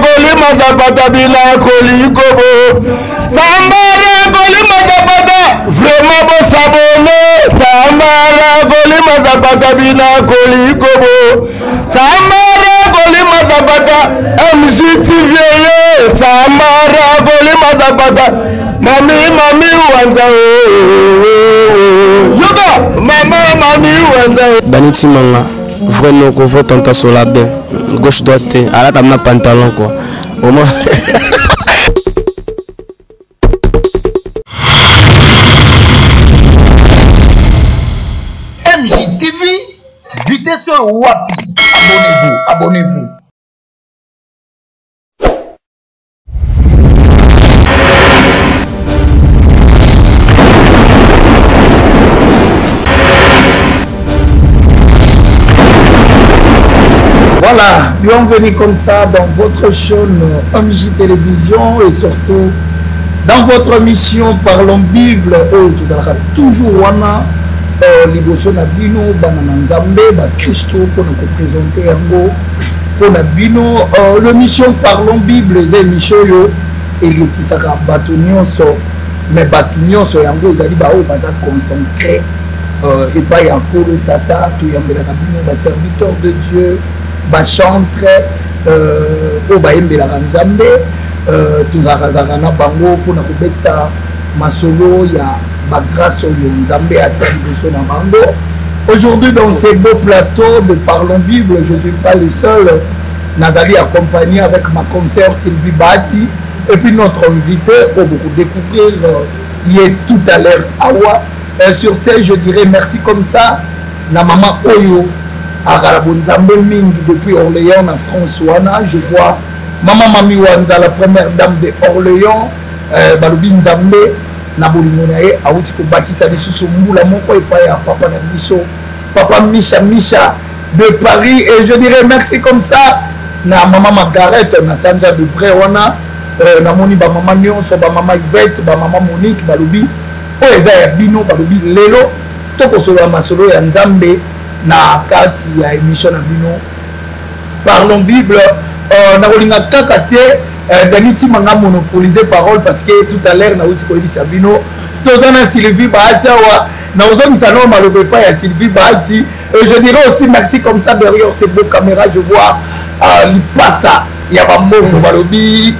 kolima zapata bila kolikobo Sambara kolima zapata vraiment bo sabone Sambara kolima zapata bila kolikobo Sambara kolima zapata MJTV Sambara kolima zapata Mami wanza Yoga mami wanza Baniti manga vraiment qu'on vote en sur la baie gauche droite à la table pantalon quoi au moins MJTV vitesse wapi abonnez-vous Voilà, bienvenue comme ça dans votre chaîne MJ Télévision et surtout dans votre mission Parlons Bible. Tout à toujours wana liboso na bino banana nzambe ba Christo pour nous présenter yango pour na bino le mission Parlons Bible c'est mission yo eliokisaka bato nyonso mais bato nyonso yango ezali ba o baza concentré et pas yakolo tata to yambela na bino ba serviteur de Dieu ba chantre ba yembela nzambe tuzakazaka na bango pour na kobeta masolo ya ma grâce au Nzambe atia liboso na bango. Aujourd'hui dans ces beaux plateaux de Parlons Bible, je ne suis pas le seul. Nazali accompagné avec ma consoeur Sylvie Bati et puis notre invité pour beaucoup découvrir hier tout à l'heure Awa. Sur ce, je dirais merci comme ça na maman Oyo Agarabo Nzambe Mingi depuis Orléans na François. Je vois maman Mami Wanza, la première dame de Orléans, Balobi Nzambe na bolingo na ye awuti ko bakisa lisusu mbula moko epai ya papa na biso papa Micha de Paris et je dirais merci comme ça na maman Margaret na Sanja de Brewana na moni ba maman nyonso ba maman Yvette ba maman Monique balobi o eza ya bino balobi lelo tokosolola masolo ya Nzambe na kati ya émission na bino Parlons Bible na kolinga kaka te Daniti manga monopoliser parole parce que tout à l'heure na uti ko ibisa bino tozana Sylvie Bahati wa na ozomisa no malobe pa ya Sylvie Bahati et je dirais aussi merci comme ça derrière ces beaux caméras je vois l'ipasa ya ba mbongo balobi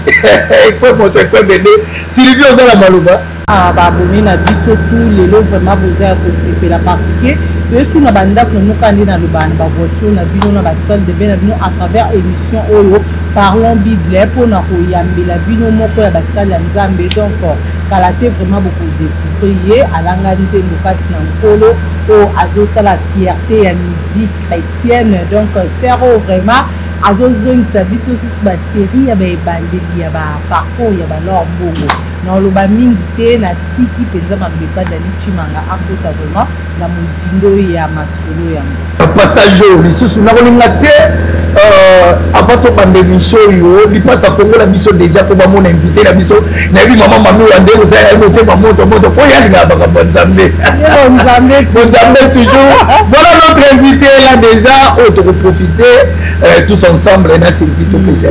quoi moto quoi bébé Sylvie ozala maloba baboni na biso tout lelo vraiment boza kosepela parce que yesu na bandako na mokandi na lobana ba voiture na bino na ba salle de bain na bino à travers émission oyo Parlons Bible pour na koyambela bino moko ya basali ya Nzambe donc kala te vraiment beaucoup découvrir alanga nzembo kati na nkolo o azosala fierté ya musique chrétienne donc c'est vraiment azozongisa biso susu ba série ya ba ebandeli ya ba parcours ya ba lor mbongo na loba mingi te na tiki penza mabeba dali chimanga akota vraiment na muzindo ya masolo yango passage lisusu na kolinga te avant to bande mission yo li passe à Congo la mission déjà ko ba mon invité la mission na bi maman Mami Wanza ko sa moto ba moto ko ya nga ba Nzambe Nzambe toujours voilà notre invité là déjà on te profiter tous ensemble na Sylvie to pesa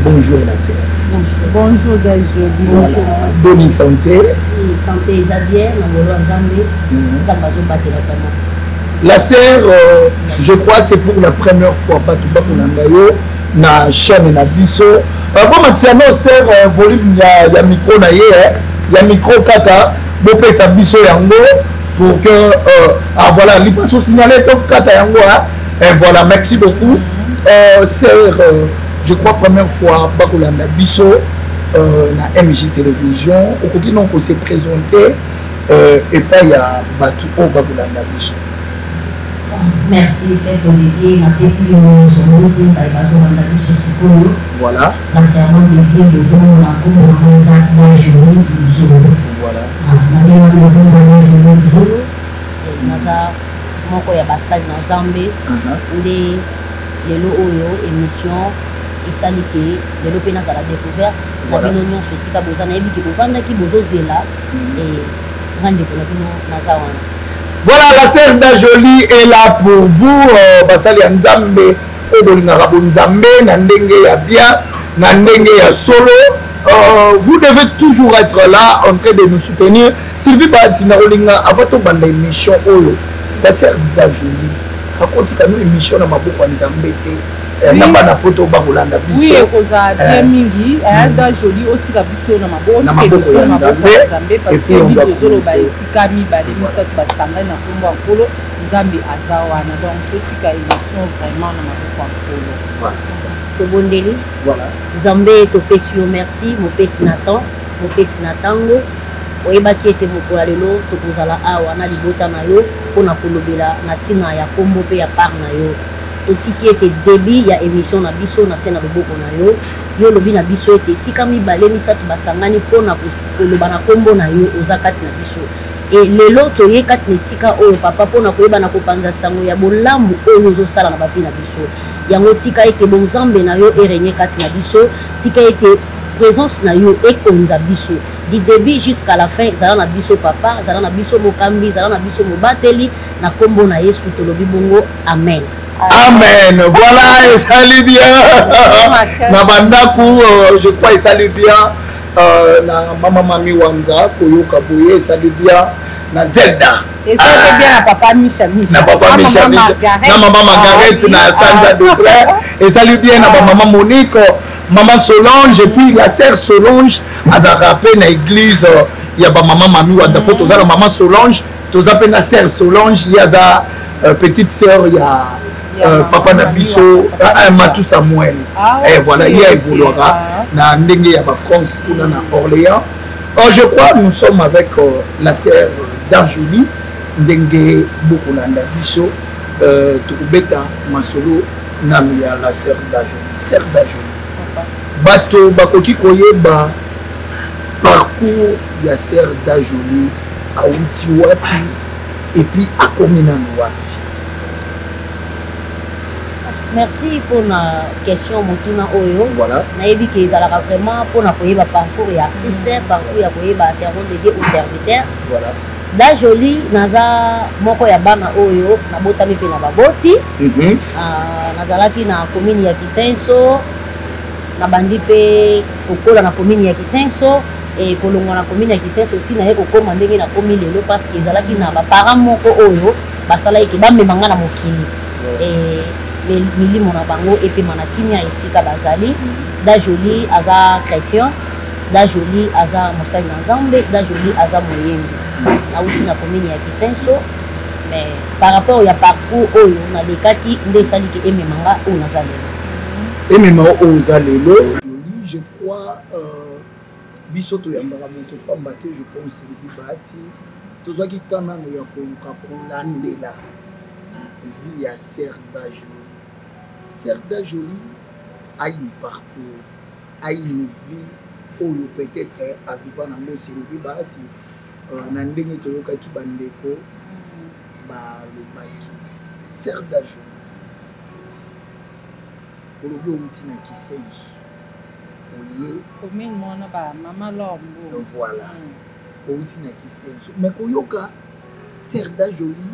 bonjour la sœur bonjour bonjour bonne santé santé Xavier na bolo Nzambe Nzambe zo batela kana. La sœur, je crois c'est pour la première fois pas tout bas pour nangayo na chaîne na biso. Bon matiano sœur volume ya micro na ye ya micro kaka bo pesa biso yango pour que voilà li passe signaler to kata yango et voilà merci beaucoup. Sœur je crois première fois ba kolanda biso na MJ Télévision okoki non ko se présenter et pas ya batu o ba kolanda biso. Merci, Père Olivier. Ma question est voilà. La servante de Dieu de bon, la cour de journée du jour. Voilà. Moko ya basali na Nzambe nde lelo oyo émission esali ke lelo pe nazala découverte na bino nyonso esika boza nayebi ke bovandaki bozozela grande na bino naza wana. Voilà, la sœur d'Ajoli est là pour vous. Basali Nzambe, Obolingara Nzambe, Nandenge ya bien. Nandenge ya solo. Vous devez toujours être là en train de nous soutenir. Sylvie Batina Olinga, avant de faire l'émission, la sœur d'Ajoli, raconte quand même émission dans ma boucle en Zambété. Na poto ba Holanda biso. Oui, koza bien mingi, d'Ajoli otika biso na maboko ya Nzambe parce que biso zolo ba esika mi ba de misat ba sanga na kombo akolo Nzambe azawana donc otika émission vraiment na maboko akolo. Voilà. Tobondeli. Voilà. Nzambe topesi yo merci, mopesi na tango. Oyebaki ete mokola lelo tokozala awa na libota na yo mpona kolobela na ntina ya kombo mpe ya part na yo. Totiki ete debi ya émission na biso na se na loboko na yo yo lobi na biso ete esika mibale misato basangani mpona koloba na kombo na yo oza kati na biso. E lelo toye kati na esika oyo papa mpona koyeba na kopanza sango ya bolamu oyo ozosala na bavi na biso. Yango tika ete bonzambe na yo erenye kati na biso, tika ete présence na yo ekonza biso. Du début jusqu'à la fin, zala na biso papa, zala na biso mokambi, zala na biso mobateli, na kombo na Yesu tolobi bongo. Amen. Amen. Voilà, et salut bien. Na bandaku, je crois, et salut bien. Na Mama Mami Wanza, Koyoka Boye, salut bien. Na Zelda. Et ça bien na papa Micha. Na papa Micha. Na maman Margaret, na Sandra Debré. Et salut bien na maman Monique, maman Solange, et puis la sœur Solange, à rappelé na église, il y a maman Mami Wanza, pour tous la maman Solange, tous appelés na sœur Solange, il y a sa petite sœur, il y a papa Nabiso, Matou Samuel. Et voilà, il y a évoluera na ndenge ya ba France pour na Orléans. Je crois nous sommes avec la sœur d'Anjoli, ndenge Bokolanda Biso, Tukubeta Masolo, Nami ya la sœur d'Anjoli, sœur d'Anjoli. Bato bakoki koyeba parcours ya sœur d'Anjoli a uti wapi et puis a komina wapi. Merci pour la question Motuna Oyo. Voilà. Nayebi que ezalaka vraiment pour na koyeba parcours ya artiste, parcours ya koyeba servant de Dieu ou serviteur. Voilà. D'Anjoli naza moko ya bana oyo na botami pe na baboti. Nazalaki na commune ya Kisenso. Na bandi pe kokola na commune ya Kisenso et kolongwa na commune ya Kisenso tina ye kokoma ndenge na komi lelo parce que ezalaki na ba parents moko oyo basalaki bamemanga na mokili. Et milimo na bango epema na kimia esika bazali. D'Anjoli aza chrétien, D'Anjoli aza mosali na Nzambe, D'Anjoli aza moyembi nauti na commune ya Kisenso. Mais par rapport au parcours oyo na lekaki nde esaliki ememanga oyo naza lelo. Emema oyo oza lelo je crois biso toyambaka moto pambate je pense Sylvie Bahati tozwaki ntanano ya koluka kolandela vie ya sœur d'Anjoli. Sœur d'Anjoli a une parcours, a une vie oyo peut-être aviva na nde Sylvie Bahati na ndenge toyokaki bandeko balobaki sœur d'Anjoli olobi outi na Kisenso oye commune mona ba mama Lombo. Voilà. Outi na Kisenso mais koyoka sœur d'Anjoli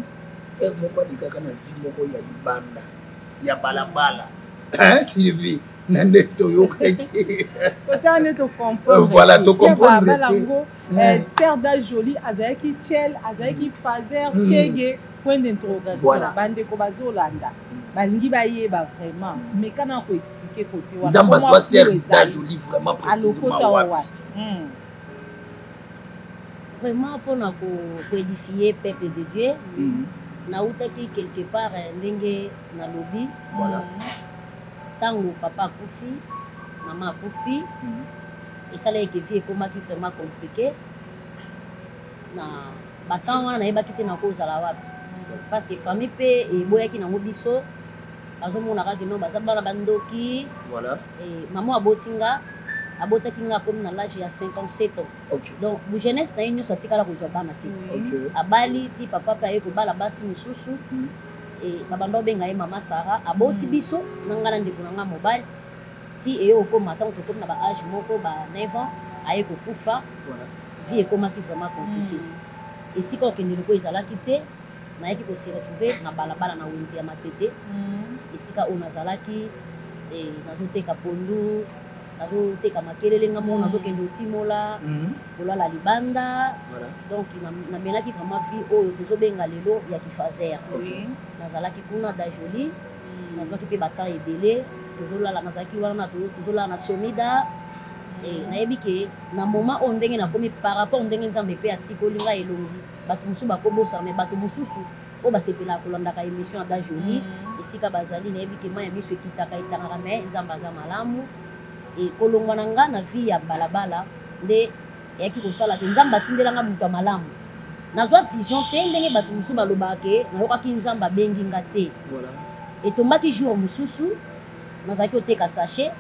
moko alikaka na vie moko ya libanda ya balabala Sylvie na nde toyokaki Totane to comprendre. Voilà, to comprendre. Sœur d'Anjoli azalaki Tchel, azalaki Fazer, Chege, point d'interrogation. Bande ko bazolanda. Balingi bayeba vraiment. Mais kana ko expliquer côté wa. Nzamba soit sœur d'Anjoli vraiment précisément wapi. Vraiment pour na ko édifier peuple de Dieu. Nautaki quelque part ndenge na lobby. Voilà. Tango papa kufi, maman kufi. Et ça là que vie ekomaki vraiment compliqué. Na batang wana nayebaki te na kozala wapi. Parce que famille pe eboyaki nango biso. Azomonaka ke no baza bana bandoki. Voilà. Et maman abotinga abotaki nga comme na l'âge ya 57 ans. Okay. Donc bu jeunesse na yenyo soit tikala kozwa bana te. Okay. Abali ti papa pa ye ko bala basi misusu. Et babando benga ye mama Sarah aboti biso nanga na ndeko nanga mobile. Ti eyo ko matin to comme na ba âge moko ba 9 ans aye ko kufa. Voilà. Vie ekomaki vraiment compliqué. Et si ko kendelo ko ezalaki te na yaki ko se retrouver na balabala na wenzi ya matete. Et si ka onazalaki et nazoteka pondu nazoteka makelele nga moko nazokende otimola kolala libanda donc namelaki vraiment vie oyo tozobenga lelo ya kifazer nazalaki kuna dajoli nazwaki mpe batemps ebele tozolala nazalaki wana tozolala na somida nayebi ke na moment oyo ndenge nakomi par rapport ndenge nzambe mpe asikoli ngai elongi bato mosusu bakobosana me bato mosusu oyo basepelaka kolandaka émission ya dajoli esika bazali nayebi ke mai ya miso ekitaka etangaka me nzambe aza malamu kolongwa na nga na vie ya balabala nde eyaki kosala te nzambe atindelanga moto ya malamu nazwa vision te ndenge bato mosusu balobaka ke nayokaki nzambe abengi nga te etombaki jour mosusu nazalaki oteka sachet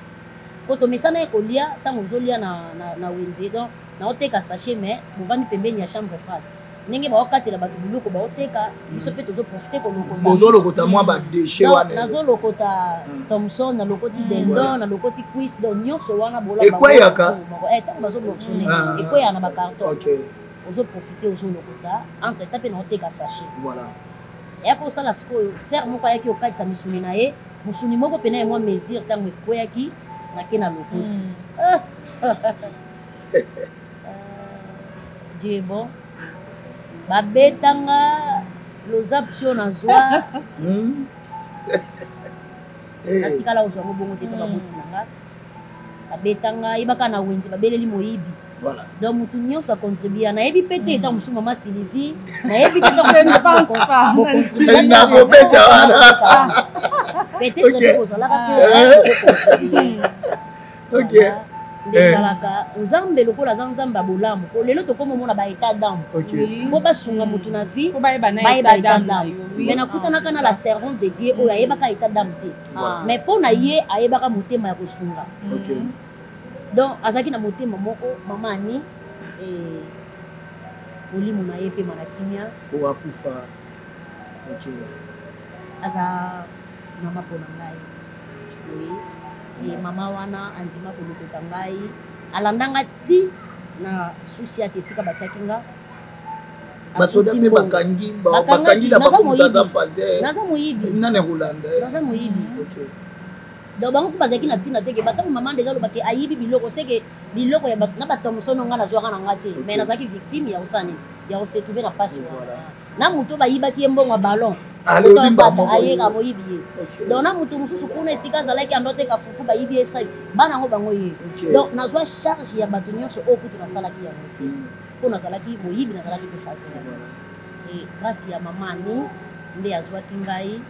po tomesana ye kolia ntango ozolia na wenze donc naoteka sachet mais bovandi pembeni ya chambre froide ndenge baokatela bato biloko baoteka biso mpe tozoprofite kolokota mwa badeshe wana nazolokota thomson nalokoti dendon nalokoti cuis donc nyonso wana ekweyaka ntango bazoborsone ekweyaka na bacarton ozoprofite ozolokota entre temps mpe naoteka sachet eyaki kosala sikoyo ser moko ayaki okatisa misuni na ye mosuni moko pena ye mwa mesure ntango ekweyaki nake na lokoti dieu bon babetanga loza psio nazwa natikala kozwa ngo bongo te mpe babotisi na nga babetanga yebaka na wenze babeleli moyibi donc mutu nyonso acontribua nayebi mpe te eta mosusu mama sylvie nayebi te peut-être te kozalaka mpe ndesalaka nzambe lokola aza nzambe ya bolamu lelo tokoma omona baétat d'âme mpo basunga motu na vie bayeba état d'âme mais nakutanaka na la servante de dieu oyo ayebaka état d'âme te mais mpo na ye ayebaka motema ya kosunga donc azalaki na motema moko mama ani molimo na ye mpe mana kimia oakufa aza mama mpo na ngai mama wana andima kolokota ngai alandanga ti na susi ati esika batiaki nga basoda mpe bakangi na bakomutu aza fazer naza moyibi nane kolanda naza moyibi donc bango mpe bazalaki na ntina teke batango mama deja alobaki ayibi biloko seke biloko na batomsono nga nazwaka na nga te mais nazalaki victime ya kosani ya kosetrouve na pasi wana na moto bayibaki ye mbongo ya ballon ayeka boyibi ye donc na moto mosusu kuna esika azalaki andoteka fufu bayibi ye sai bana yango bango ye donc nazwa charge ya bato nyonso oyo kutu nasalaki yango te mpo nazalaki boyibi nazalaki mpe facile grâce ya mama ani nde azwaki ngai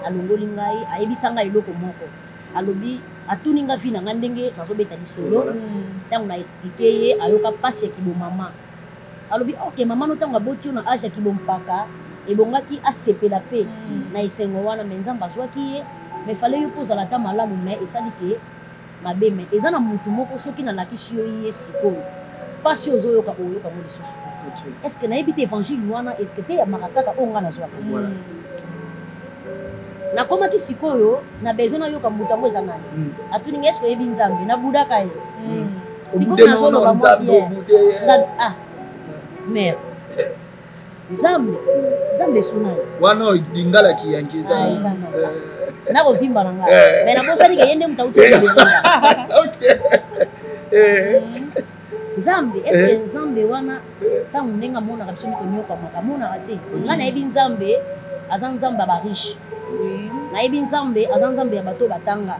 alongoli ngai ayebisa ngai eloko moko alobi atuni nga vi na nga ndenge nazobeta lisolo ntango na explike ye ayoka mpasi ya kibomama alobi ok mama no ntango aboti yo na age ya kibompaka ebongaki asepela mpe na esengo wana me nzambe azwaki ye me fale yo mpo ozala ata malamu me esali ke mabe me eza na motu moko soki nalakisi yo ye sikoyo mpasi ozoyoka oyoka ngo lisusu te estce nayebi te évangile wana estce te yamaka kaka oyo nga nazwaka nakomaki sikoyo na besoin nayoka motu yango eza nani atuninga estce oyebi nzambe nabudaka ye sikoyo nazoloba mwa bien mare nzambe esunai wana lingalaki yangi eza nakovimba na ngai me nabosani ke ye nde moto auti nzambe eske nzambe wana ntango ndenge amonaka biso mito nyokamaka amonaka te ngai nayebi nzambe aza nzambe ya bariche nayebi nzambe aza nzambe ya bato batanga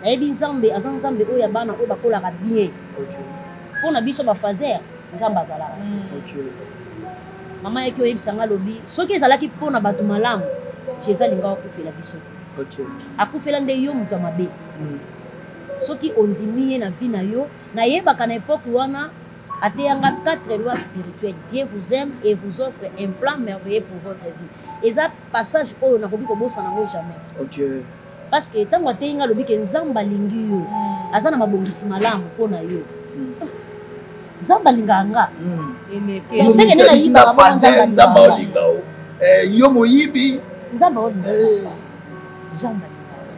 nayebi nzambe aza nzambe oyo ya bana oyo bakolaka bien mpo na biso bafazer nzambe azalaka mama yaki oyebisa nga lobi soki ezalaki mpo na bato malamu jésus alinga akufela biso te akufela nde yo moto ya mabe soki ondimi ye na vie na yo nayebaka na epoke wana ateyanga 4 lois spirituelles. Dieu vous aime et vous offre un plan merveilleux pour votre vie. Et ça passage oyo nakoki kobosana ngo jamais. Parce que tango ateyinga lobi ke nzamba lingi yo aza na mabongisi malamu mpona yo. Nzamba linganga. Yo seke nena yiba ba nzamba olinga o. Yo moyibi nzamba olinga. Nzamba linganga.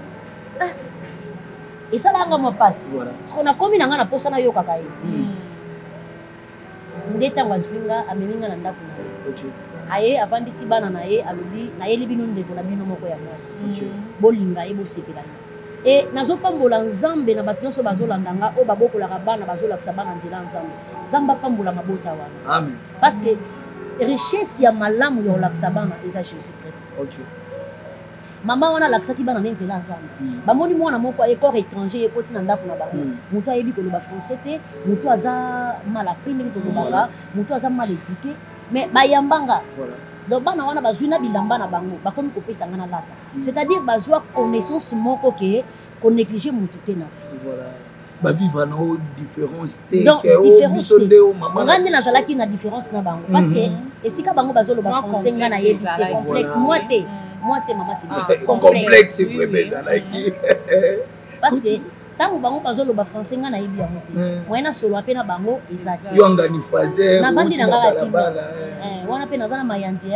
Et ça là ngama passe. Parce qu'on a komi nanga na posa na yo kaka ye. Ndeta wazwinga ameninga na ndako na ye. Aye avandisi bana na ye alobi na ye libino ndeko na bino moko ya mwasi. Bolinga ye bosepela. et nazopambola nzambe na bato nyonso bazolandanga oyo babokolaka bana bazolakisa bana nzela nzambe nzambe apambola mabota wana Amen. parce que richesse ya malamu ya kolakisa bana eza Jésus Christ. Okay. Mama wana alakisaki bana nde nzela nzambe bamoni mwana moko ekor étranger ekoti na ndako na bango moto ayebi koloba français te moto aza mal appris ndenge tolobaka moto aza mal éduqué mais bayambanga donc bana wana bazwi na bilamba na bango bakomi kopesa nga na lata c'est-à-dire bazwa connaissance moko ke konéglige moto te na vie bavivre na différence te donc différence nga nde te nazalaki na différence na bango parce que esika bango bazoloba français nga nayebi te complexe moi te maman c'est complexe c'est vrai bezalaki parce que tango bango bazoloba français nga nayebi yango te moyen na solo mpe na bango eza te yo ngani fazer navandi na nga bakimba wana mpe naza na mayanzi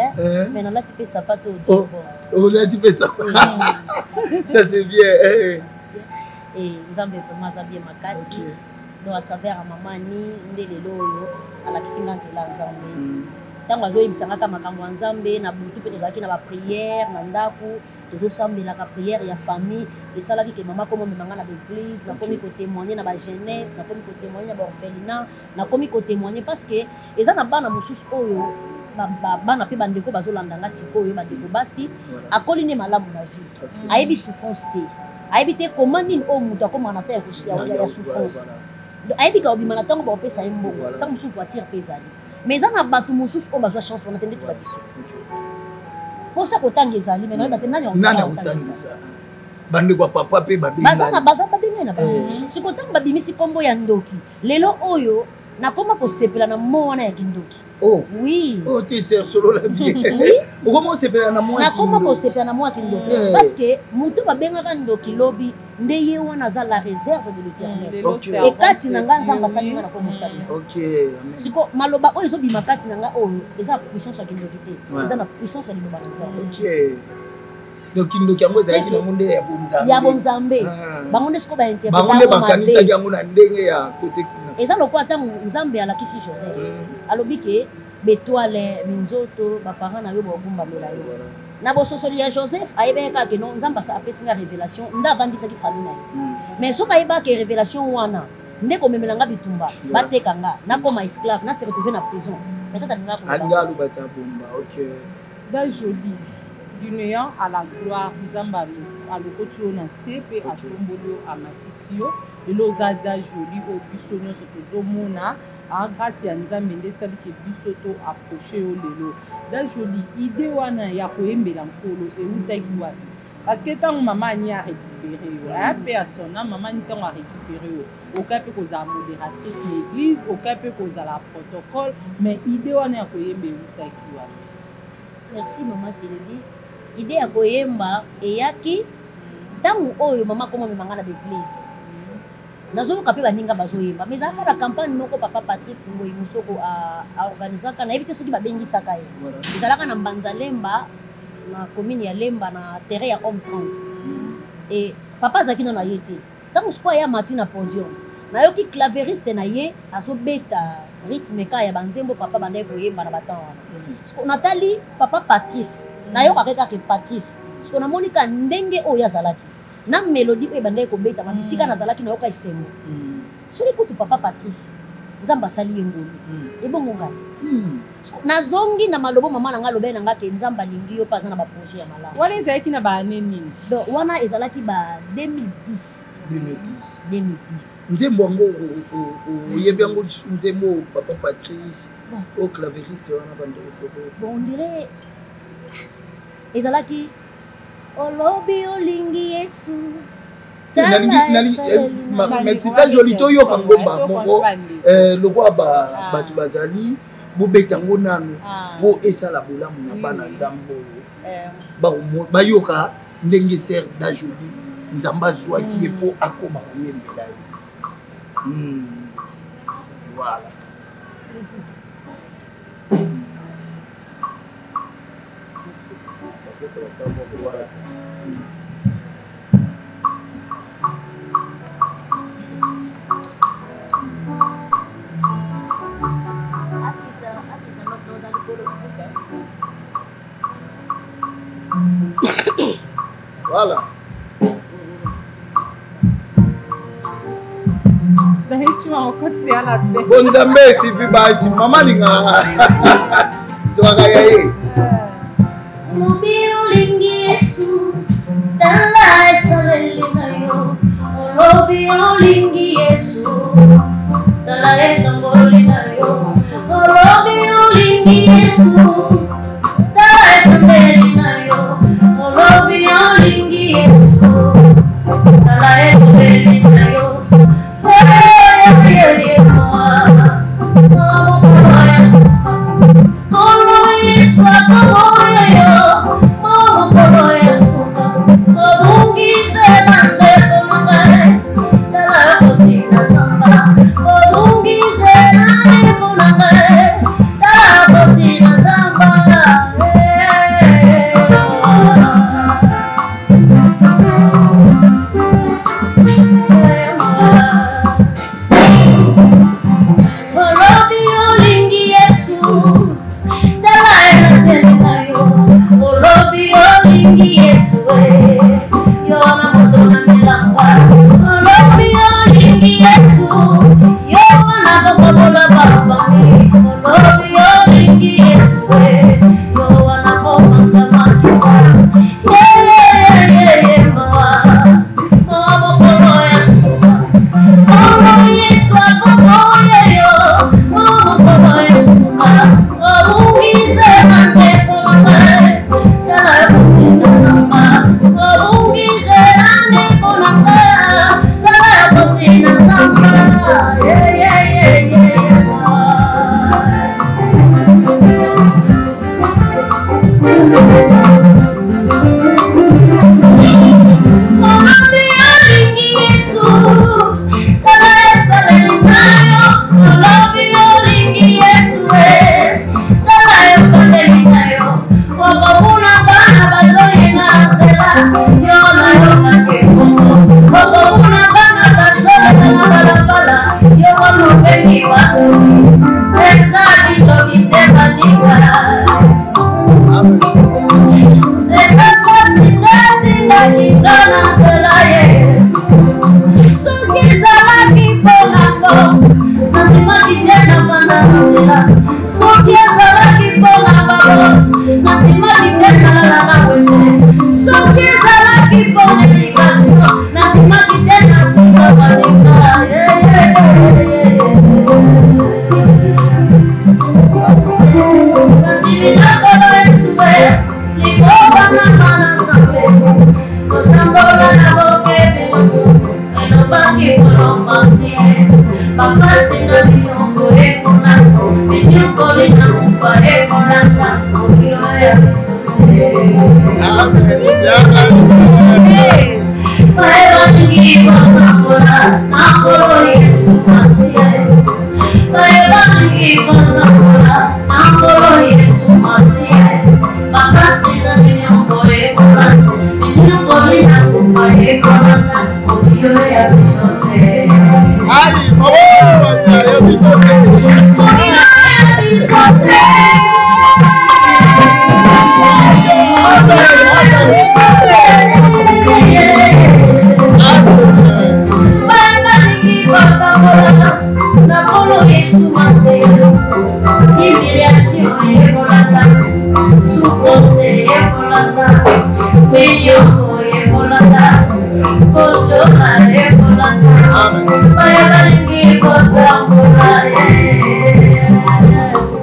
mais nalati mpe sapato odi olati mpe sapato ça c'est bien nzambe vraiment aza bien makasi donc à travers mama ni nde lelo oyo alakisi nga nzela nzambe ntango azoyebisanga ka makambo ya nzambe na butu mpe tozalaki na bapriere na ndako tozosambelaka priere ya famille esalaki ke mama komomemanga na baeglise nakomi kotémoigne na bajeunesse nakomi kotémoigne na baorphelinat nakomi kotémoigne parce que eza na bana mosusu oyo bana mpe bandeko bazolandanga sikoyo bandeko basi akoli nde malamu na vie ayebi souffrance te ayebi te koma nini oyo moto akomaka na ta ya souffrance ayebi ka obima na ntango baopesa ye mbongo ntango mosusu voiture mpe ezali mais eza na bato mosusu oyo bazwa chance wana te ndeti babiso mposa kotanga ezali me nayeba te nani akotangisa bandeko ya papa mpe baza babengani na bango siko ntango babimisi nkombo ya ndoki lelo oyo nakoma kosepela na mo wana ya kindoki oui te ser solola bien okoma kosepela na mo nakoma kosepela na mo ya kindoki parce que moto babengaka ndoki lobi nde ye wana aza la réserve de l'éternel ekati na nga nzambe asali nga na komosalela siko maloba oyo ezobima kati na nga oyo eza puissance ya kindoki te eza na puissance ya liloba na nzambe donc kindoki yango ezalaki nango nde ya bonzambe bango nde siko bango nde bakanisaki yango na ndenge ya kote eza lokola ntango nzambe alakisi joseph alobi ke betoile minzoto baparent na yo baogumbamela yo na bososoli ya joseph ayebaki kaka ke no nzambe apesi nga révélation nde avandisaki fami na ye mais soki ayebaka ke révélation wana nde komemela nga bitumba bateka nga nakoma esclave nase retrouve na prison alinga alobata bomba da joli du néant à la gloire nzambe alokoti oyo na se mpe atomboli yo amatisi yo lelo oza da joli oyo biso nyonso tozomona grâce ya nzambe nde esaliki biso to approche yo lelo da joli ide wana ya koyembela nkolo eutaki wapi parce que ntango mama ani arécupéré yo aya mpe asona mama ani ntango arécupéré yo okai mpe kozala modératrice na église okai mpe kozala protocole mais ide wana ya koyemba eutaki wapi merci mama Sylvie ide ya koyemba eyaki ntango oyo mama komomemanga na baeglise nazoyoka mpe baninga bazoyemba mais ezalaka na campagne moko papa Patrice Ngoyi Musoko aorganisaka nayebi te soki babengisaka ye ezalaka na Mbanza Lemba na commune ya Lemba na terrain ya homme 30 et papa azalaki nano aye te ntango siko aya mati na podium nayoki claveriste na ye azobeta rythme ka ya banzembo papa bandaki koyemba na batan wana siko natali papa Patrice nayokaka kaka Patrice siko namoni ka ndenge oyo azalaki na mélodie oyo bandaki kobeta mabisika nazalaki nayoka esengo soki kutu papa Patrice nzambe asali ye ngolu ebongo ngai nazongi na malobo mama na nga lobe na nga ke nzambe alingi yo mpe aza na baprojet ya malamu wana ezalaki na baane nini donc wana ezalaki ba 2010 nzembo yango oyebi yango lisusu nzembo papa Patrice o claveriste wana bandeko bon on dirait ezalaki olobi olingi Yesu maxita joli toyoka ngomba moko lokwa bato bazali bobeta ngo nano po esala bolamu na bana nzambe oyo bayoka ndenge ser da joli nzambe azwaki ye po akoma koyembela ye voilà voilà voilà tu vas continuer à la paix. Bon Nzambe si fi ba ti mama linga. Tu vas gagner. Mobi olingi Yesu, tala esaleli na yo. Olobi olingi Yesu, tala etamboli na yo. Olobi olingi Yesu, tala etambeli na yo. Olobi olingi Yesu, tala etambeli na yo.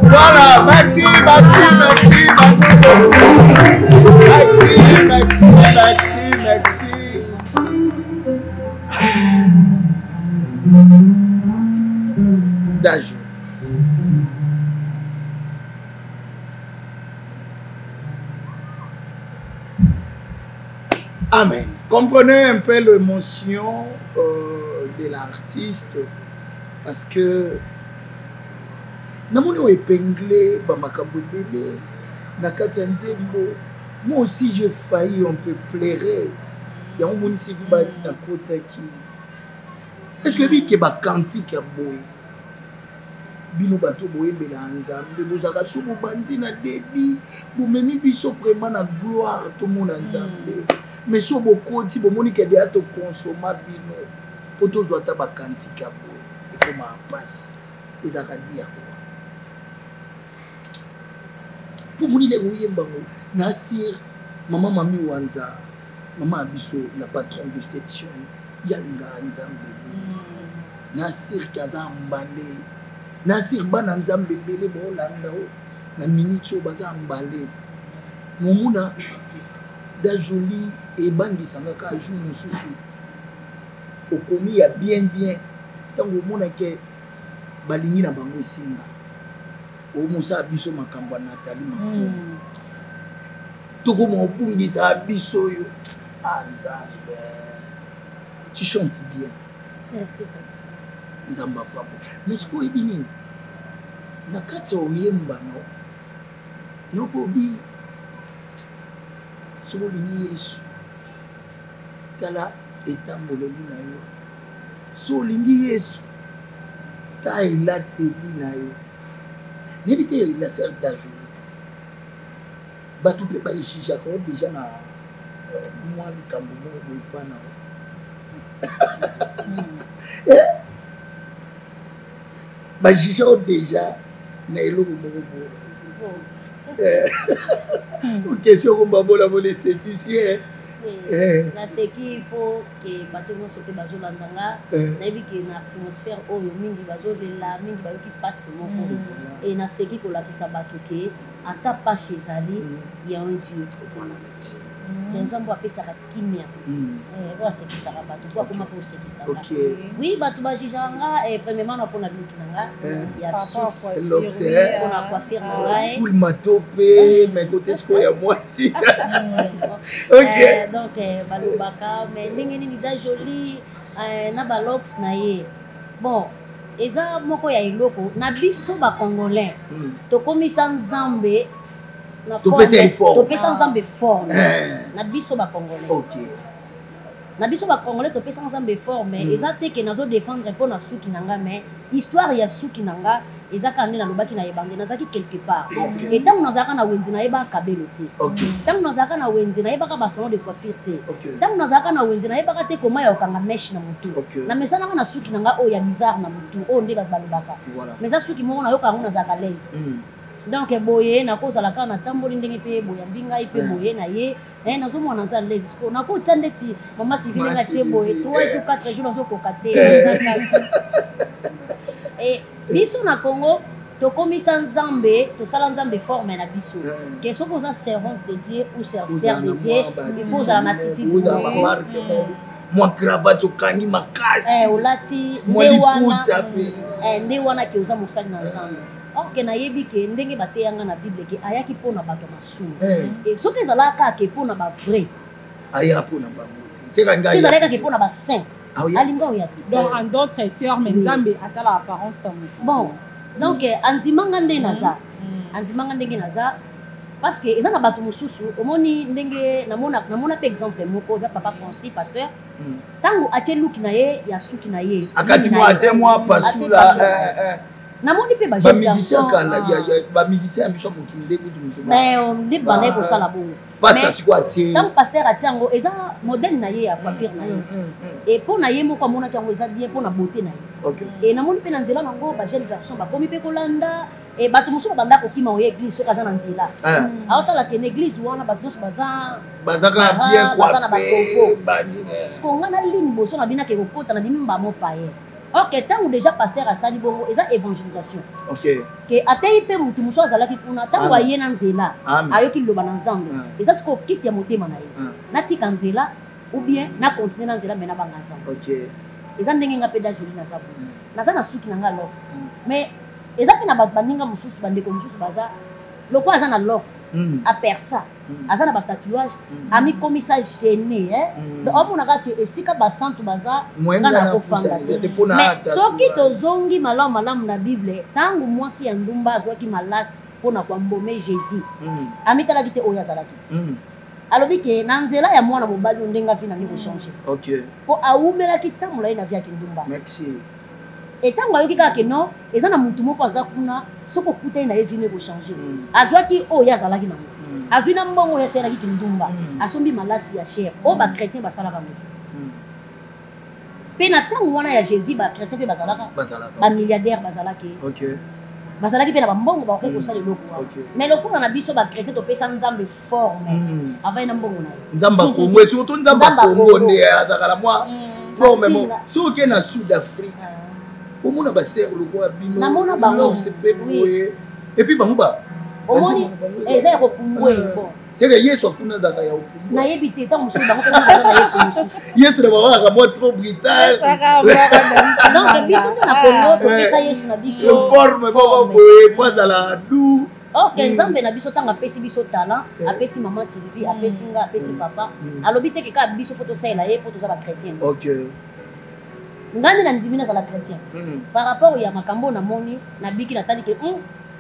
Voilà, merci. D'âge. Amen. Comprenez un peu l'émotion de l'artiste parce que namoni épinglé bamakambo bébé nakati nzembo. Moi aussi j'ai failli un peu pleurer. Il y a un monde ici qui bâti na kota qui. Est-ce que bi ke ba cantique ya boy bino bato boyembe na nzambe bozaka subu bandi na debi bomemi biso vraiment na gloire to mona nzambe mais so bokoti bomoni ke dia to consommer bino poto zwata ba cantique ya boy et comme en passe ils a dit pour mon il est oyembango Nasir maman mami wanza maman abiso la patronne de cette chaîne yanga nzambe Nasir kaza mbale Nasir bana nzambe bele bolanda o na minute baza mbale momuna da joli et bandi sangaka jour mususu okomi ya bien tango mona ke balingi na bango isinga o musa biso makambo na Nathalie Makolo toko mo bungisa biso yo nzambe tu chantes bien merci nzamba pambo mais ce ko ebini na kati oyemba no ko bi soko lingi Yesu tala etambololi na yo so lingi Yesu ta elateli na yo nebi te la sœur d'Ajour batu pe ba ishija ko déjà na moi likambo mo boipana ba jija déjà na eloko moko bo question ko mbabola bo les séquiciers na seki il faut que bato nyonso mpe bazolandanga nayebi ke na atmosphère oyo mingi bazolela mingi bayoki mpasi moko e na seki kolakisa bato ke ata mpasi ezali ya un dieu donc nzambe apesaka kimia po asekisaka bato po akoma mpo osekisanga oui bato bajijanga premièrement na mpona luki na nga ya mpona coiffure na ngai poule matope mais kote siko ya mwasi donc balobaka mais ndenge nini da joli na balox na ye bon eza moko ya eloko na biso bacongolais tokomisa nzambe topesa nzambe forme na biso bacongolais na biso bacongolais topesa nzambe forme eza te ke nazodefendre mpo na suki na nga mais histoire ya suki na nga eza kaka nde nalobaki na yebande nazalaki quelque part e ntango nazalaka na wenze nayebaka kabelo te ntango nazalaka na wenze nayebaka basalon de coiffure te ntango nazalaka na wenze nayebaka te koma ya okanga meshe na motu na mesanaka na suki na nga oyo ya bizarre na motu oyo nde balobaka mais eza suki moko nayoka yango nazalaka lese donc boye nakozala kaka natamboli ndenge mpe boye abi ngai mpe boye na ye naye nazomona naza lese siko nakotia ndeti mama sivile nga tie boye 3 jours 4 jours nazokoka te biso na Congo tokomisa nzambe tosala nzambe forme na biso ke soki oza servante de Dieu ou serviteur de Dieu il faut ozala na titidi mwa cravate okangi makasi olati nde wana ke oza mosali na nzambe orke nayebi ke ndenge bateyanga na bible ke ayaki mpona bato ya masumu soki ezalaka kaka ke mpona bavrai aya mpona bango ezalaka kaka mpona basaint alinga oya te donc en d'autres termes nzambe atala apparence ya motu bon donc andimanga ndenge naza parce que eza na bato mosusu omoni ndenge namona mpe exemple moko ya papa Francis pasteur ntango atie luki na ye ya suki na ye akati mwa atie mwa pasula namoni mpe bamusicien ya biso mokinde kutu nde bandai kosala bongo ntango paster atie yango eza modele na ye ya coiffure na ye e mpo na ye moko amonaki yango eza bien mpo na beauté na ye e namoni mpe na nzela nango bajeune garçon bakomi mpe kolanda e bato mosusu babanda kokima oye église soki aza na nzela aotala ke na église wana bato nyonso baza na bakonfo siko nga na line boso na bino ake kokota na bino mbamo paye ok ntango déjà paster asali bongo eza évangélisation ke ateyi mpe motu mosusu azalaki kuna ntango aye na nzela ayoki liloba na nzambe eza sikoyo kiti ya motema na ye natika nzela ou bien nakontinue na nzela me nabanga nzambe eza ndenge nga mpe da joli naza boye naza na suki na nga lox mais eza mpe na bato baninga mosusu bandeko mosusu baza lokola aza na lox apersa aza na batatouage amikomisa gene omonaka te esika basantu baza nga na kofanga te mais soki tozongi malamu na bible ntango mwasi ya ndumba azwaki malasi mpona kwambome jésus amitalaki te oyo azalaki alobi ke na nzela ya mwana mobali oyo ndenge avi nange kochange mpo awumelaki ntango molai na vi yaki ndumba etango ayoki kaka ke non eza na motu moko aza kuna soki okutani na ye vine kochange azwaki oyo azalaki nango azwi na mbongo oyo asalaki kindumba asombi malasi ya chere oyo bachrétien basalaka moto pe na tango wana ya Jésus ba chrétien pe bazalaka ba milliardaire bazalaki OK bazalaki pe na bambongo ba ko sala loko mais lokuna na biso ba chrétien to pesa nzambe forme avant na mbongo na nzamba Congo surtout nzamba Congo nde azakala moi forme mo so ke na Sud Afrique comment on va faire le roi bino namona bango c'est péboé et puis bango ba omoni eza ko pumbwe bon c'est que Yesu akuna zaka ya upumbwe na yebite ta musu bango pe na Yesu musu Yesu na ba moi trop brutal donc biso na Congo to pesa Yesu na biso forme ba boye poza la dou ok nzambe na biso tanga apesi biso talent apesi maman Sylvie apesi nga apesi papa alobi te ke ka biso photo sala ye poto za ba chrétien OK ngani na ndimina za la chrétien par rapport ya makambo na moni na biki na tali ke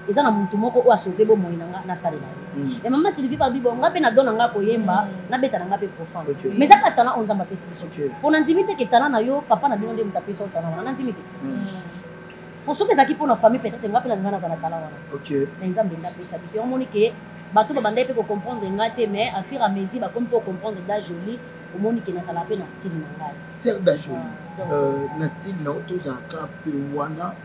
eza na mutu moko o a sauver bo moyi nanga na sala na ye et maman Sylvie pa bibo ngape na dona nga ko yemba na beta na ngape profond mais ça ka talent on nzamba pesi biso pour na ndimite ke talent na yo papa na bino nde mutapesa talent na ndimite pour ceux qui sont pour nos familles peut-être ngape na ngana za na talent wana OK nzambe nda pesa biso on moni ke bato ba bandai pe ko comprendre ngate mais à fur et à mesure ba comme pour comprendre da joli au moni ke na sala pe na style na ngai c'est da joli na style na auto za ka pe wana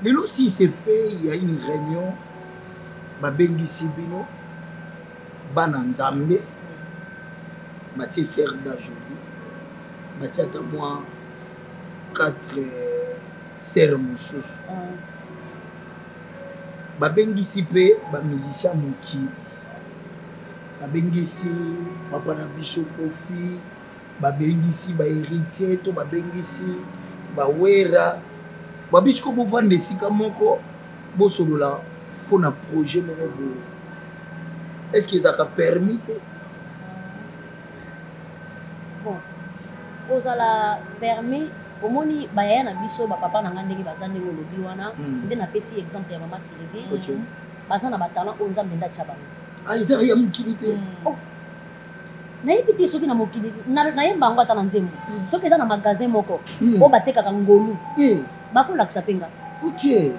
mais aussi c'est fait il y a une réunion ba bengisi bino bana nzambe Mathieu Serre da joli Mathieu ta moi 4 Serre mususu ba bengisi pe ba musicien moki ba bengisi papa na biso Kofi ba bengisi ba héritier to ba bengisi ba wera ba bisko bo vande sika moko bo solola pour un projet moko bo est-ce que ça t'a permis que bon posa la permis omoni bayaya na biso ba papa na nga ndenge bazande ngolobi wana nde na pesi exemple ya maman Sylvie bazana ba talent o nzambe nda tshaba ah ils ont mokili te na yebite soki na mokili na yemba ngo ata na nzembo soki eza na magasin moko o batekaka ngolu bakolakisa penga OK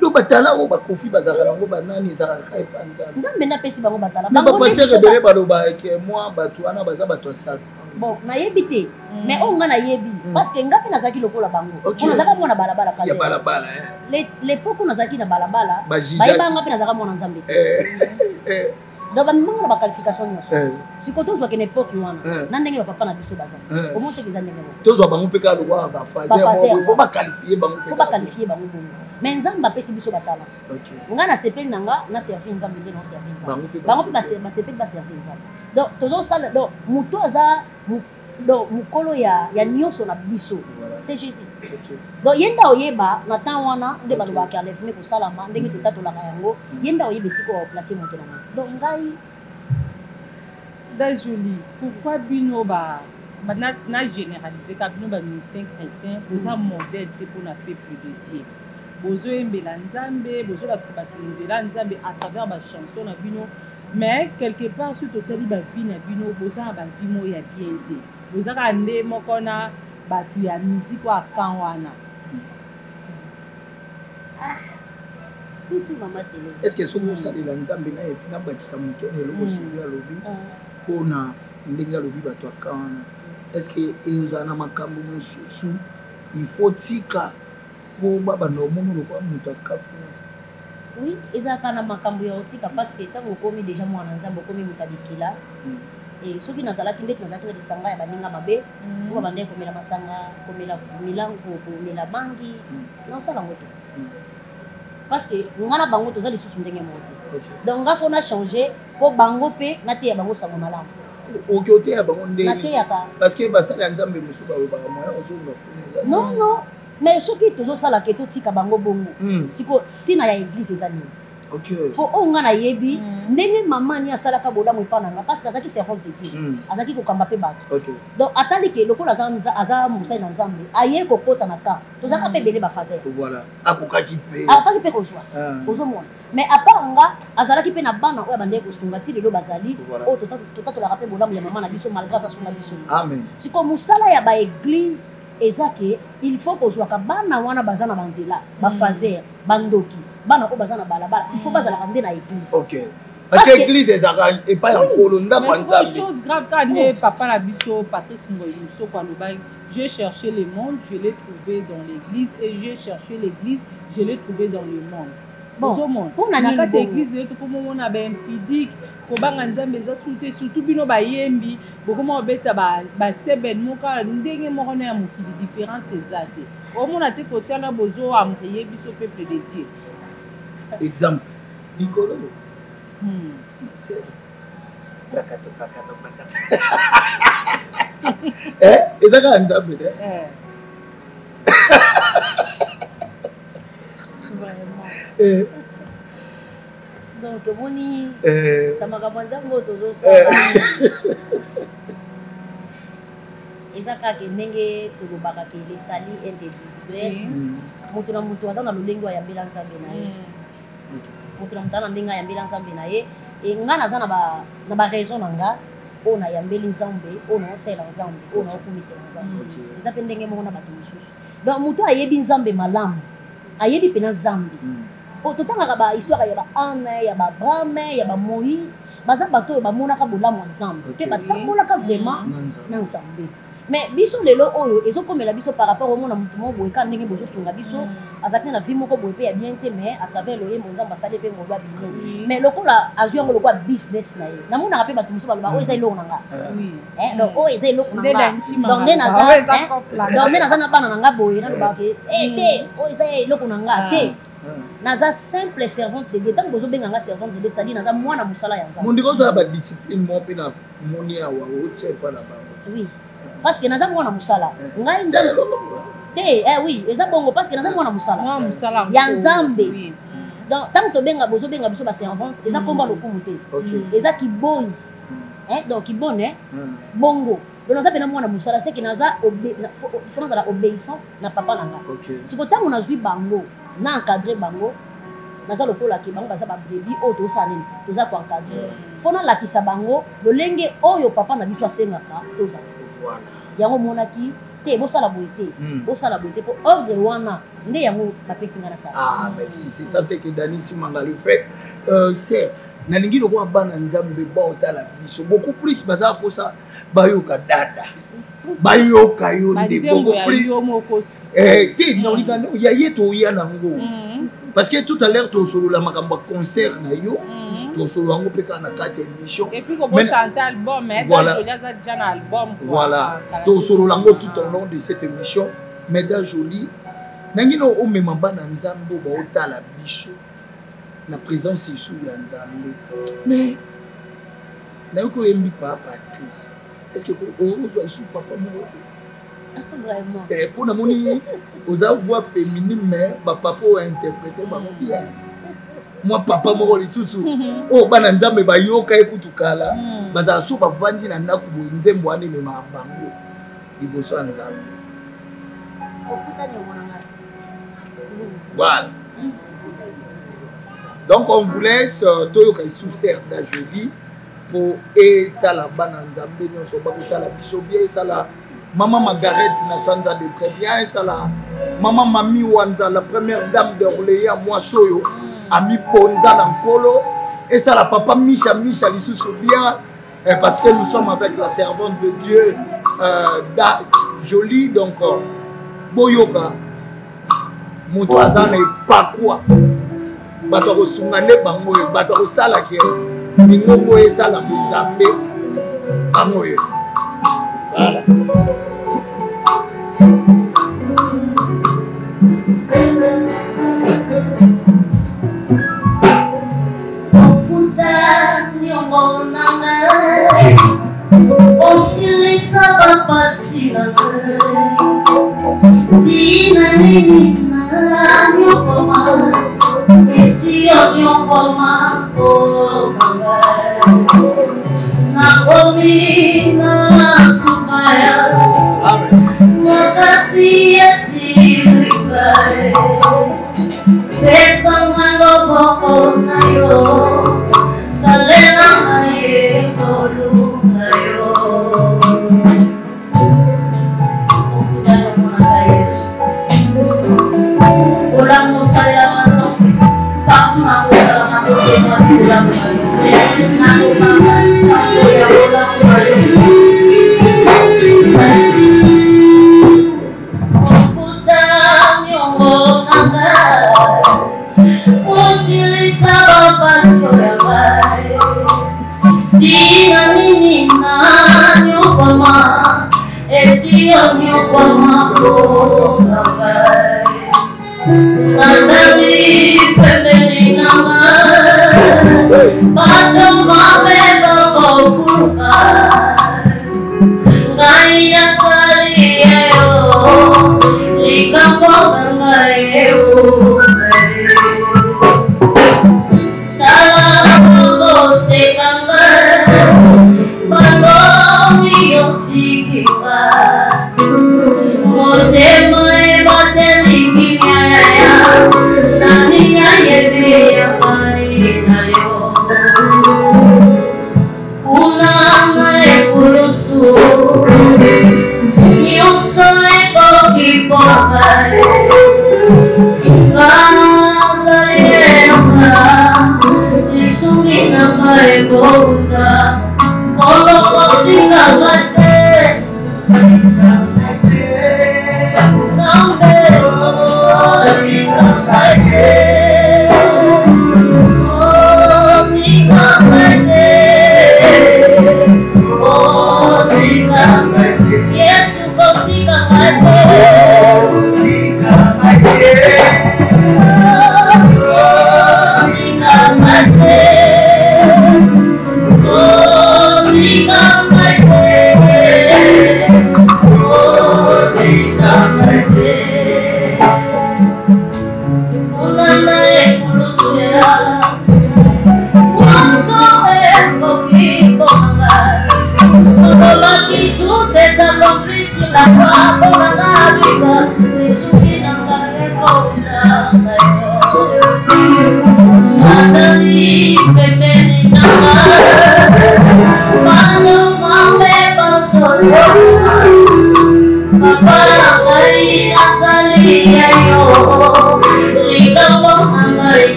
do batala o bakofi bazaka nango banani ezaka kai panza nzambe nda pesi bango batala bango passer rebelle baloba ke moi bato wana baza bato sat bon na yebite mais o nga na yebi parce que ngapi nazaki lokola bango on nazaka mona balabala fazer ya balabala l'époque on nazaki na balabala bayeba ngapi nazaka mona nzambe donc bamimanga na baqualification nyonso siko tozwa ke n'époque wana na ndenge bapapa na biso baza omonte eza ndenge moko tozwa bango mpe kaka lokwa bafazer faut baqualifier bango bongo mais nzambe apesi biso batala nga na sepeli na nga na servir nzambe nde na servir nzambe bango mpe basepeli baservir nzambe donc tozosala donc moto aza donc mokolo ya nyonso na biso c'est Jésus donc yenda oyeba na temps wana nde balobaka enlèvement kosalama ndenge totatolaka yango yenda oyeba esika oplace moto na nga donc ngai da joli pourquoi bino ba na généraliser ka bino ba musicien chrétien boza modèle te pour na peuple de Dieu bozo embela nzambe bozo lakisa bato nzela nzambe à travers ba chanson na bino mais quelque part sur totali ba vie na bino boza ba vie mo ya bien te boza ka nde moko na bato ya musique wa kan wana maman Sylvie est-ce que soki osalela nzambe na bakisa mokene eloko Sylvie alobi mpona ndenge alobi bato aka wana est-ce que ezala na makambo mosusu il faut tika po babanda omona lokwa moto akapu oui ezalaka na makambo ya otika parce que ntango okomi déjà mwana nzambe okomi moto abikila et soki nazalaki ndeti nazalaki na lisanga ya baninga mabe po babandaki komela masanga komela milango komela bangi naosala yango te parce que nga na bango toza lisusu ndenge moko te donc nga fo na changer po bango mpe nateya bango sango malamu oki oteya bango ndenge nateyaka parce que basala ya nzambe mosusu balobaka moya ozonga non non mais soki tozosala ke totika bango bongo siko ntina ya église eza nini po oyo nga nayebi ndenge mama ni asalaka bolamu epa na nga parce que azalaki servante de Dieu azalaki kokamba mpe bato donc atali ke lokola aza mosali na nzambe aye kokota na ka tozalaka mpe ebele bafaser akokaki mpe kozwa ozomona mais apart nga azalaki mpe na bana oyo abandeki kosunga ti lelo bazali oyo totatolaka mpe bolamu ya mama na biso malgré azasunga biso siko mosala ya baeglise eza ke il faut kozwaka bana wana baza na banzela bafaser bandoki bana oyo baza na balabala il faut bazalaka nde na église Parce que l'église est pas en colonda pas une chose grave quand papa la biso Patrice Ngoyiso j'ai cherché le monde, je l'ai trouvé dans l'église et j'ai cherché l'église, je l'ai trouvé dans le monde. Bon, pour la église de tout comme on a ben impidique kobanga nzambe za surtout bino bayembi bokoma obeta ba seben moka ndenge moko na ya mokili différence ezate omona te côté na bozo amrier biso peuple de Dieu. Exemple Nicolo ezaka nzambe te donc moni tamaka mwanzango tozosala ezaka ke ndenge tolobaka ke lesali individuel moto na moto aza na lolenge ayambela nzambe na ye moto na moto na ndenge ayambela nzambe na ye e nga naza na ba raison na nga oyo nayambeli nzambe oyo naosala nzambe oyo naokumisela nzambe eza mpe ndenge moko na bato mosusu donc moto ayebi nzambe malamu ayebi mpena nzambe totangaka bahistoire ya baana ya babrame ya bamoïse baza bato oyo bamonaka bolamu ya nzambe mpe batambolaka vraiment na nzambe mais biso lelo oyo ezokomela biso par rapport omona motu moko boye ka ndenge bozosunga biso aza te na vie moko boye mpe ya bien te mais à travers loyembo nzambe asali mpe ngolwa bino mais lokola azwi yango lokwa business na ye namonaka mpe bato mosusu baloba oyo eza eloko na nga donc oyo eza eloko na nga donc nde naza na bana na nga boye nalobaka ke te oyo eza eloko na nga te naza simple servante de Dieu tant que bozobenga nga servante de Dieu c'est-à-dire naza mwana musala ya nzambe mondiko za ba discipline mo pe na moni ya wa otse pa na ba oui parce que naza mwana musala ngai nzambe te oui eza bongo parce que naza mwana musala ya nzambe donc tant que bozobenga biso ba servante eza komba lokumu te eza kiboyi donc kibone bongo donc naza pena mwana musala c'est que naza obéissant na papa na nga siko tango nazwi bango na encadré bango naza lokola ki bango baza ba brebis oyo tozosala nini toza koencadre fo nalakisa bango lolenge oyo papa na biso asengaka tozala yango monaki te bosala boye te po ordre wana nde yango bapesi nga na sala merci c'est ça c'est que Dani Timanga le fait c'est nalingi lokola bana nzambe baotala biso beaucoup plus baza posa bayoka dada bayoka yo nde beaucoup plus te na olikana ya yeto ya nango parce que tout à l'heure to solo la makamba concert na yo to solo yango peka na kati émission et puis comment chanter album voilà ça déjà na album voilà to solo lango tout au long de cette émission Meda Jolie nangino o mema bana nzambo ba otala biso na présence isu ya nzambe mais na yoko yembi pa Patrice est-ce que vous avez sous papa moko vraiment pour na moni aux voix féminine mais papa a interprété ba bien moi papa moko lisusu o bana nzambe ba yoka ekutukala baza so bavandi na ndako bo nzembo ane me mabango liboso nzambe voilà donc on vous laisse toyoka sous terre da Jolie pour et ça la bana nzambe nyonso bakotala biso bien et ça la maman Margaret na sanza de très bien et ça la maman Mami Wanza la première dame d'Orléans moi soyo ami Ponza na Nkolo et ça la papa Micha lisusu bien parce que nous sommes avec la servante de Dieu da Jolie donc boyoka moto azana pas quoi bato kosungane bango bato kosala ke ningo esala nzambe bango yo voilà Esse odio forma o na comina subaya makasi asilikai pesangalo boko na yo salena aye tolu na yo ofudalo mona Yesu ola musaya Pak mau dalam aku cuma di dalam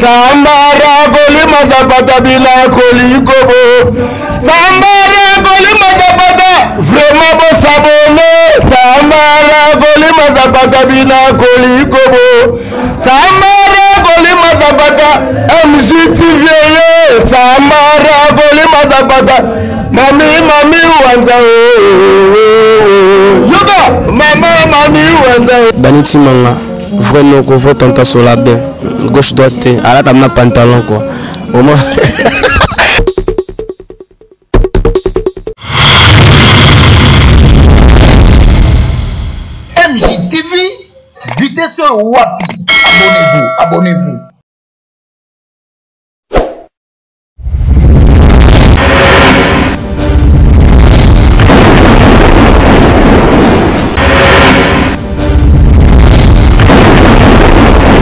Sambara goli mazapata bila koli kobo. Sambara goli mazapata vraiment beau sabone. Sambara goli mazapata bila koli kobo. Sambara goli mazapata MJTV. Sambara goli mazapata mami wanza yoga mami wanza Baniti manga vraiment qu'on vote en sur la bain gauche droite à la table pantalon quoi au moins MJTV vitesse wapi abonnez-vous